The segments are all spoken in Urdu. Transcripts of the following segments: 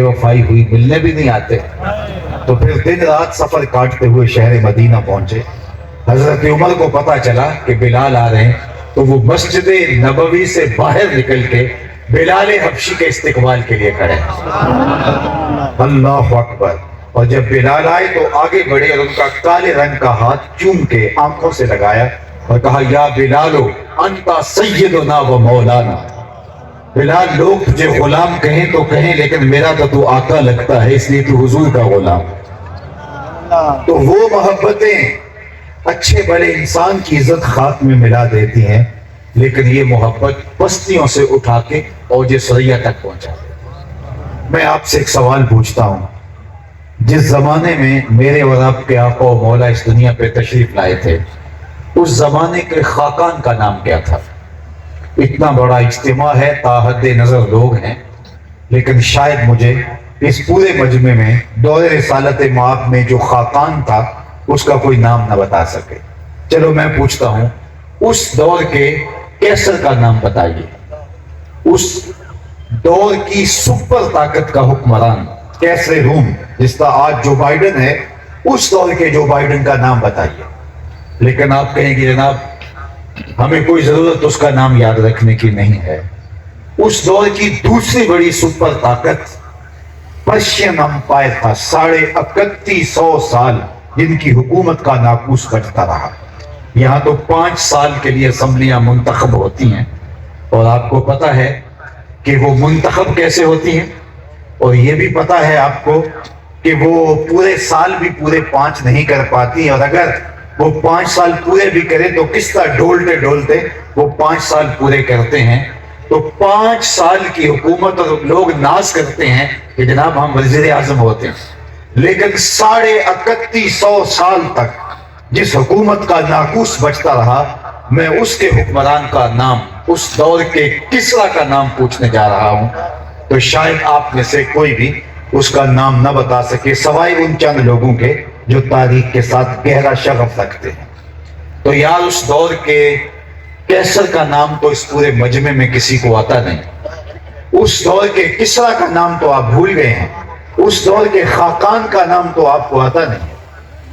وفائی ہوئی، ملنے بھی نہیں آتے۔ تو پھر دن رات سفر کاٹتے ہوئے شہر مدینہ پہنچے۔ حضرت عمر کو پتا چلا کہ بلال آ رہے ہیں، تو وہ مسجد نبوی سے باہر نکل کے بلال حبشی کے استقبال کے لیے کھڑے۔ اللہ اکبر۔ اور جب بلال آئے تو آگے بڑھے اور ان کا کالے رنگ کا ہاتھ چوم کے آنکھوں سے لگایا اور کہا، یا بلالو انتا سیدنا و مولانا۔ بلال، لوگ تجھے غلام کہیں تو کہیں، لیکن میرا تو آقا لگتا ہے، اس لیے تو حضور کا غلام۔ تو وہ محبتیں اچھے بڑے انسان کی عزت خاک میں ملا دیتی ہیں، لیکن یہ محبت پستیوں سے اٹھا کے اوج ثریا تک پہنچا دیتی۔ میں آپ سے ایک سوال پوچھتا ہوں، جس زمانے میں میرے اور آپ کے آقا و مولا اس دنیا پہ تشریف لائے تھے، اس زمانے کے خاقان کا نام کیا تھا؟ اتنا بڑا اجتماع ہے، تا حد نظر لوگ ہیں، لیکن شاید مجھے اس پورے مجمع میں دور رسالت مآب میں جو خاقان تھا اس کا کوئی نام نہ بتا سکے۔ چلو میں پوچھتا ہوں، اس دور کے کیسر کا نام بتائیے، اس دور کی سپر طاقت کا حکمران کیسر روم، جس کا آج جو بائیڈن ہے، اس دور کے جو بائیڈن کا نام بتائیے۔ لیکن آپ کہیں گے جناب ہمیں کوئی ضرورت اس کا نام یاد رکھنے کی نہیں ہے۔ اس دور کی دوسری بڑی سپر طاقت پرشین امپائر تھا، 3150 سال جن کی حکومت کا ناقوس بجتا رہا۔ یہاں تو 5 سال کے لیے اسمبلیاں منتخب ہوتی ہیں، اور آپ کو پتا ہے کہ وہ منتخب کیسے ہوتی ہیں، اور یہ بھی پتا ہے آپ کو کہ وہ پورے سال بھی پورے 5 نہیں کر پاتی، اور اگر وہ 5 سال پورے بھی کرے تو کس طرح ڈولتے ڈولتے وہ 5 سال پورے کرتے ہیں۔ تو 5 سال کی حکومت، اور لوگ ناز کرتے ہیں کہ جناب ہم وزیر اعظم ہوتے ہیں، لیکن 3150 سال تک جس حکومت کا ناقوس بچتا رہا، میں اس کے حکمران کا نام، اس دور کے کسرا کا نام پوچھنے جا رہا ہوں۔ تو شاید آپ میں سے کوئی بھی اس کا نام نہ بتا سکے، سوائے ان چند لوگوں کے جو تاریخ کے ساتھ گہرا شغف رکھتے ہیں۔ تو یار اس دور کے کیسر کا نام تو اس پورے مجمع میں کسی کو آتا نہیں، اس دور کے کسرا کا نام تو آپ بھول گئے ہیں، اس دور کے خاقان کا نام تو آپ کو آتا نہیں۔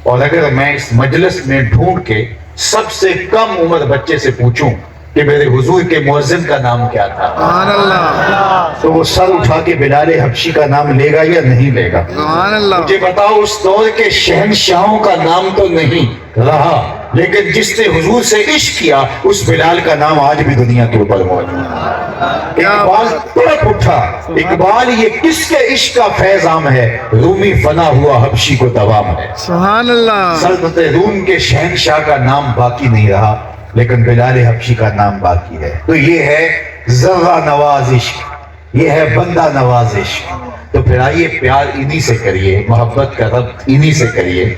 اور اگر میں اس مجلس میں ڈھونڈ کے سب سے کم عمر بچے سے پوچھوں کہ میرے حضور کے مؤذن کا نام کیا تھا، سبحان اللہ، تو وہ سر اٹھا کے بلال حبشی کا نام لے گا یا نہیں لے گا؟ سبحان اللہ۔ مجھے بتاؤ، اس دور کے شہنشاہوں کا نام تو نہیں رہا، لیکن جس نے حضور سے عشق کیا اس بلال کا نام آج بھی دنیا کے اوپر موجود ہے۔ اقبال تڑپ اٹھا، اقبال یہ کس کے عشق کا فیض عام ہے، رومی فنا ہوا حبشی کو دوام ہے۔ سبحان اللہ۔ سلطنت روم کے شہنشاہ کا نام باقی نہیں رہا، لیکن بلال حبشی کا نام باقی ہے۔ تو یہ ہے ذرہ نواز عشق، یہ ہے بندہ نواز عشق۔ تو پھر آئیے پیار انہی سے کریے، محبت کا ربط انہی سے کریے،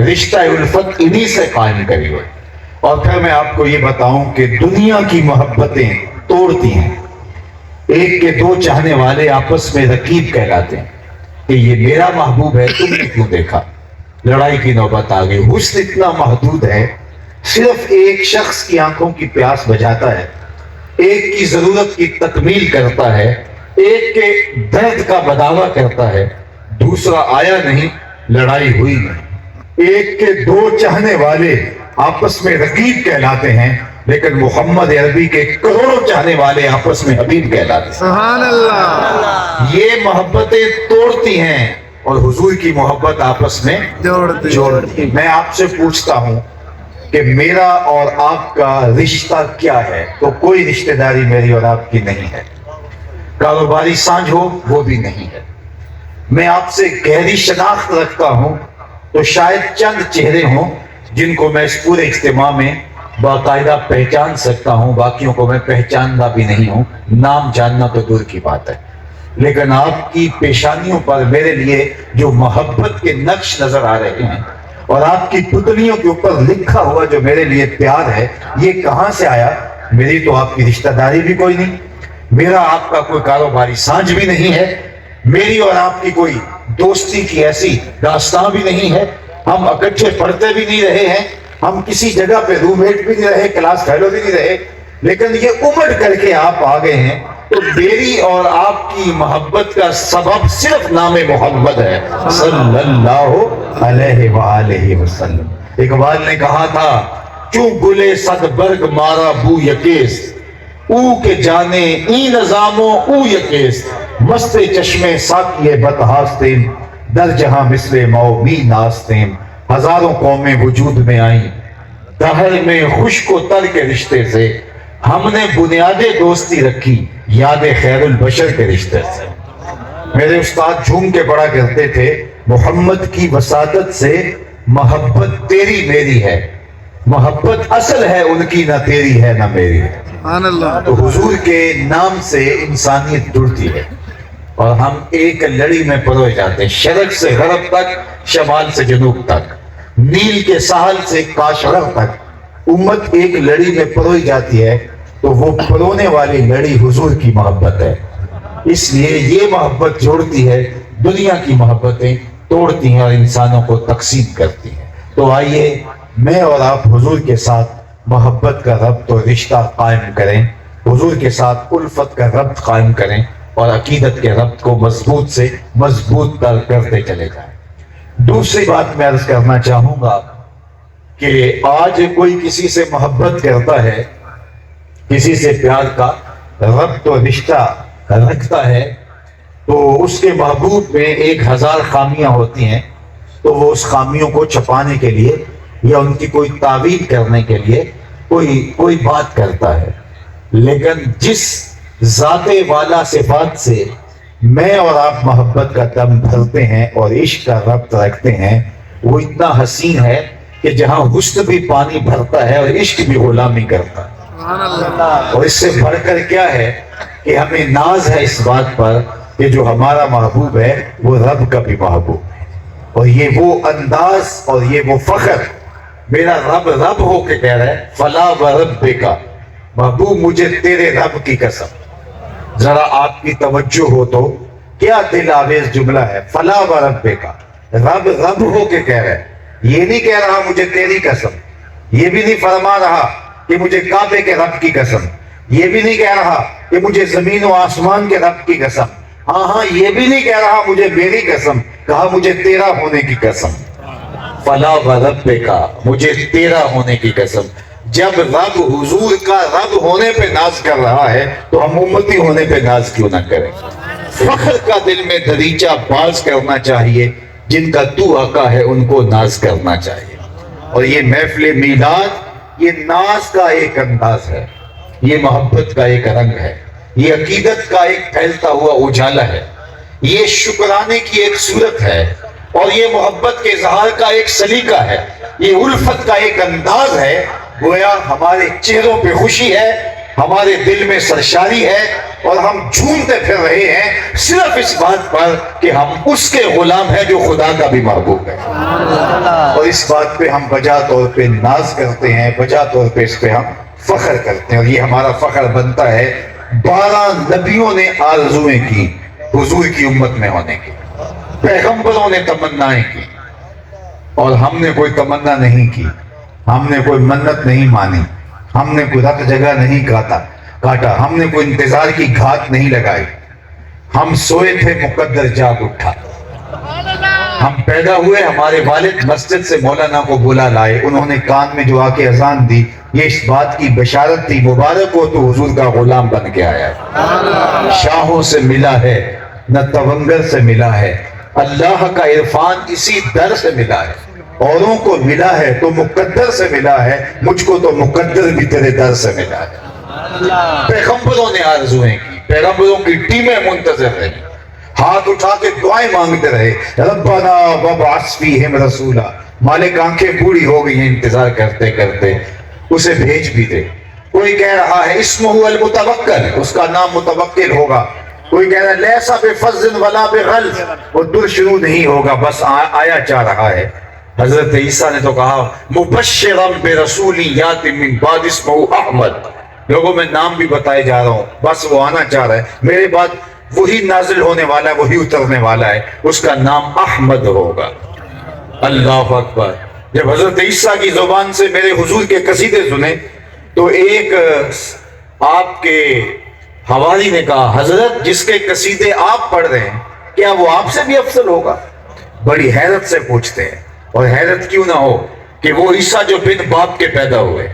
رشتہ الفت انہی سے قائم کریے۔ اور پھر میں آپ کو یہ بتاؤں کہ دنیا کی محبتیں توڑتی ہیں، ایک کے دو چاہنے والے آپس میں رقیب کہلاتے ہیں کہ یہ میرا محبوب ہے، تم نے کیوں دیکھا، لڑائی کی نوبت آ گئی۔ حسن اتنا محدود ہے، صرف ایک شخص کی آنکھوں کی پیاس بجھاتا ہے، ایک کی ضرورت کی تکمیل کرتا ہے، ایک کے درد کا بداوا کرتا ہے، دوسرا آیا نہیں، لڑائی ہوئی نہیں۔ ایک کے دو چاہنے والے آپس میں رقیب کہلاتے ہیں، لیکن محمد عربی کے کروڑوں چاہنے والے آپس میں حبیب کہلاتے ہیں۔ سبحان اللہ۔ یہ محبتیں توڑتی ہیں اور حضور کی محبت آپس میں جوڑتی ہے۔ میں آپ سے پوچھتا ہوں کہ میرا اور آپ کا رشتہ کیا ہے؟ تو کوئی رشتہ داری میری اور آپ کی نہیں ہے، کاروباری سانجھ ہو وہ بھی نہیں ہے۔ میں آپ سے گہری شناخت رکھتا ہوں تو شاید چند چہرے ہوں جن کو میں اس پورے اجتماع میں باقاعدہ پہچان سکتا ہوں، باقیوں کو میں پہچاننا بھی نہیں ہوں، نام جاننا تو دور کی بات ہے۔ لیکن آپ کی پیشانیوں پر میرے لیے جو محبت کے نقش نظر آ رہے ہیں، اور آپ کی پتلیوں کے اوپر لکھا ہوا جو میرے لیے پیار ہے، یہ کہاں سے آیا؟ میری تو آپ کی رشتہ داری بھی کوئی نہیں، میرا آپ کا کوئی کاروباری سانجھ بھی نہیں ہے، میری اور آپ کی کوئی دوستی کی ایسی داستان بھی نہیں ہے، ہم اکٹھے پڑھتے بھی نہیں رہے ہیں، ہم کسی جگہ پہ روم میٹ بھی نہیں رہے، کلاس فیلو بھی نہیں رہے، لیکن یہ امڑ کر کے آپ آ گئے ہیں تو میری اور آپ کی محبت کا سبب صرف نام محمد ہے صلی اللہ علیہ وآلہ وسلم۔ اقبال نے کہا تھا چوں گلے صد برگ مارا بو یکیس، او کے جانے ای نظاموں او یکیس، مست چشمے ساقیے بتہاستیم، در جہاں مثل مو می ناستیم۔ ہزاروں قومیں وجود میں آئیں دہر میں خشک و تر کے رشتے سے، ہم نے بنیاد دوستی رکھی یاد خیر البشر کے رشتے سے۔ میرے استاد جھوم کے پڑھا کرتے تھے محمد کی وساطت سے محبت تیری میری ہے، محبت اصل ہے ان کی نہ تیری ہے نہ میری ہے۔ سبحان اللہ، تو حضور کے نام سے انسانیت جڑتی ہے اور ہم ایک لڑی میں پروئے جاتے ہیں، شرق سے غرب تک، شمال سے جنوب تک، نیل کے ساحل سے کاشغر تک امت ایک لڑی میں پروئی جاتی ہے۔ تو وہ پرونے والی لڑی حضور کی محبت ہے، اس لیے یہ محبت جوڑتی ہے، دنیا کی محبتیں توڑتی ہیں اور انسانوں کو تقسیم کرتی ہیں۔ تو آئیے میں اور آپ حضور کے ساتھ محبت کا ربط اور رشتہ قائم کریں، حضور کے ساتھ الفت کا ربط قائم کریں اور عقیدت کے ربط کو مضبوط سے مضبوط کرتے چلے جائیں۔ دوسری بات میں عرض کرنا چاہوں گا کہ آج کوئی کسی سے محبت کرتا ہے، کسی سے پیار کا ربط و رشتہ رکھتا ہے، تو اس کے محبوب میں 1000 خامیاں ہوتی ہیں، تو وہ اس خامیوں کو چھپانے کے لیے یا ان کی کوئی تعویل کرنے کے لیے کوئی بات کرتا ہے۔ لیکن جس ذات والا صفات سے میں اور آپ محبت کا دم بھرتے ہیں اور عشق کا ربط رکھتے ہیں، وہ اتنا حسین ہے کہ جہاں حسن بھی پانی بھرتا ہے اور عشق بھی غلامی کرتا ہے۔ سبحان اللہ، اور اس سے بڑھ کر کیا ہے کہ ہمیں ناز ہے اس بات پر کہ جو ہمارا محبوب ہے وہ رب کا بھی محبوب ہے، اور یہ وہ انداز اور یہ وہ فخر، میرا رب رب ہو کے کہہ رہا ہے فلا وربک، محبوب مجھے تیرے رب کی قسم۔ ذرا آپ کی توجہ ہو تو کیا دل آویز جملہ ہے، فلا وربک، رب رب ہو کے کہہ رہا ہے، یہ نہیں کہہ رہا مجھے تیری قسم، یہ بھی نہیں فرما رہا کہ مجھے کعبے کے رب کی قسم، یہ بھی نہیں کہہ رہا کہ مجھے زمین و آسمان کے رب کی قسم، ہاں یہ بھی نہیں کہہ رہا مجھے میری قسم، کہا مجھے تیرا ہونے کی قسم، فلا وربک، مجھے تیرا ہونے کی قسم۔ جب رب حضور کا رب ہونے پہ ناز کر رہا ہے تو ہم امتی ہونے پہ ناز کیوں نہ کریں؟ فخر کا دل میں دریچہ باز کرنا چاہیے، جن کا تو آقا ہے ان کو ناز کرنا چاہیے۔ اور یہ محفل میلاد یہ ناز کا ایک انداز ہے، یہ محبت کا ایک رنگ ہے، یہ عقیدت کا ایک پھیلتا ہوا اجالا ہے، یہ شکرانے کی ایک صورت ہے، اور یہ محبت کے اظہار کا ایک سلیقہ ہے، یہ الفت کا ایک انداز ہے۔ گویا ہمارے چہروں پہ خوشی ہے، ہمارے دل میں سرشاری ہے، اور ہم جھومتے پھر رہے ہیں صرف اس بات پر کہ ہم اس کے غلام ہیں جو خدا کا بھی محبوب ہے، اور اس بات پہ ہم بجا طور پہ ناز کرتے ہیں، بجا طور پہ اس پہ ہم فخر کرتے ہیں، اور یہ ہمارا فخر بنتا ہے۔ 12 نبیوں نے آرزویں کی حضور کی امت میں ہونے کی، پیغمبروں نے تمنائیں کی، اور ہم نے کوئی تمنا نہیں کی، ہم نے کوئی منت نہیں مانی، ہم نے کوئی رت جگہ نہیں کاٹا، ہم نے کوئی انتظار کی گھات نہیں لگائی، ہم سوئے تھے مقدر جاگ اٹھا، ہم پیدا ہوئے ہمارے والد مسجد سے مولانا کو بلا لائے، انہوں نے کان میں جو آ کے اذان دی، یہ اس بات کی بشارت تھی مبارک ہو تو حضور کا غلام بن کے آیا ہے۔ شاہوں سے ملا ہے نہ تونگر سے ملا ہے، اللہ کا عرفان اسی در سے ملا ہے، اوروں کو ملا ہے تو مقدر سے ملا ہے، مجھ کو تو مقدر بھی تیرے در سے ملا ہے۔ پیغمبروں نے آرزویں کی، پیغمبروں کی ٹیمیں منتظر رہی، ہاتھ اٹھا کے دعائیں مانگتے رہے، ربنا وابعث فیہم رسولا، مالک آنکھیں بوڑھی ہو گئی ہیں انتظار کرتے کرتے، اسے بھیج بھی دے۔ کوئی کہہ رہا ہے اسمہ المتوکل، اس کا نام متوکل ہوگا، کوئی کہہ رہا ہے لیسا بفظ ولا بغلظ، وہ در شروع نہیں ہوگا، بس آیا چاہ رہا ہے۔ حضرت عیسیٰ نے تو کہا مبشرا برسول یات من بعد اسمہ احمد، لوگوں میں نام بھی بتائے جا رہا ہوں، بس وہ آنا چاہ رہا ہے، میرے بعد وہی نازل ہونے والا ہے، وہی اترنے والا ہے، اس کا نام احمد ہوگا۔ اللہ اکبر۔ جب حضرت عیسیٰ کی زبان سے میرے حضور کے قصیدے سنے تو ایک آپ کے حواری نے کہا حضرت جس کے قصیدے آپ پڑھ رہے ہیں کیا وہ آپ سے بھی افضل ہوگا؟ بڑی حیرت سے پوچھتے ہیں، اور حیرت کیوں نہ ہو کہ وہ عیسیٰ جو بن باپ کے پیدا ہوئے،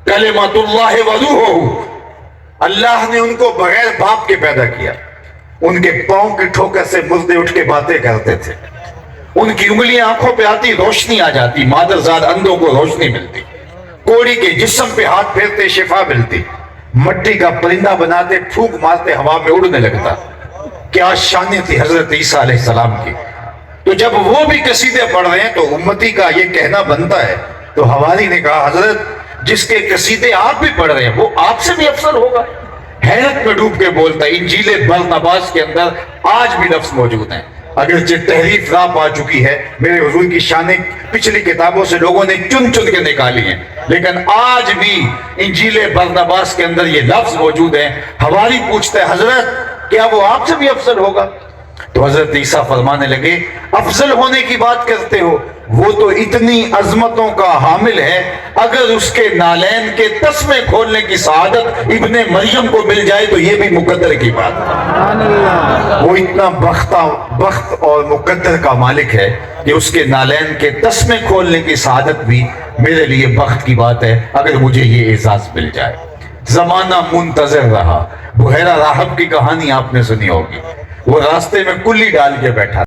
کلمۃ اللہ وروحہ، اللہ نے ان کو بغیر باپ کے پیدا کیا، ان کے پاؤں کی ٹھوکر سے مردے اٹھ کے باتیں کرتے تھے، ان کی انگلیاں آنکھوں پہ آتی روشنی آ جاتی، مادرزاد اندھوں کو روشنی ملتی، کوڑی کے جسم پہ ہاتھ پھیرتے شفا ملتی، مٹی کا پرندہ بناتے پھونک مارتے ہوا میں اڑنے لگتا۔ کیا شان تھی حضرت عیسیٰ علیہ السلام کی۔ تو جب وہ بھی قصیدے پڑھ رہے ہیں تو امتی کا یہ کہنا بنتا ہے، تو حواری نے کہا حضرت جس کے قصیدے آپ بھی پڑھ رہے ہیں وہ آپ سے بھی افضل ہوگا؟ حیرت میں ڈوب کے بولتا ہے انجیل برناباس کے اندر آج بھی لفظ موجود ہیں، اگرچہ تحریف راہ پا چکی ہے، میرے حضور کی شانیں پچھلی کتابوں سے لوگوں نے چن چن کے نکالی ہیں، لیکن آج بھی انجیل برناباس کے اندر یہ لفظ موجود ہیں۔ حواری پوچھتا ہے حضرت کیا وہ آپ سے بھی افضل ہوگا؟ تو حضرت عیسیٰ فرمانے لگے افضل ہونے کی بات کرتے ہو، وہ تو اتنی عظمتوں کا حامل ہے، اگر اس کے نالین کے تسمے کھولنے کی سعادت ابن مریم کو مل جائے تو یہ بھی مقدر کی بات ہے۔ وہ اتنا بخت اور مقدر کا مالک ہے کہ اس کے نالین کے تسمے کھولنے کی سعادت بھی میرے لیے بخت کی بات ہے اگر مجھے یہ اعزاز مل جائے۔ زمانہ منتظر رہا، بحیرہ راہب کی کہانی آپ نے سنی ہوگی، وہ راستے میں کلی ڈال کے بیٹھا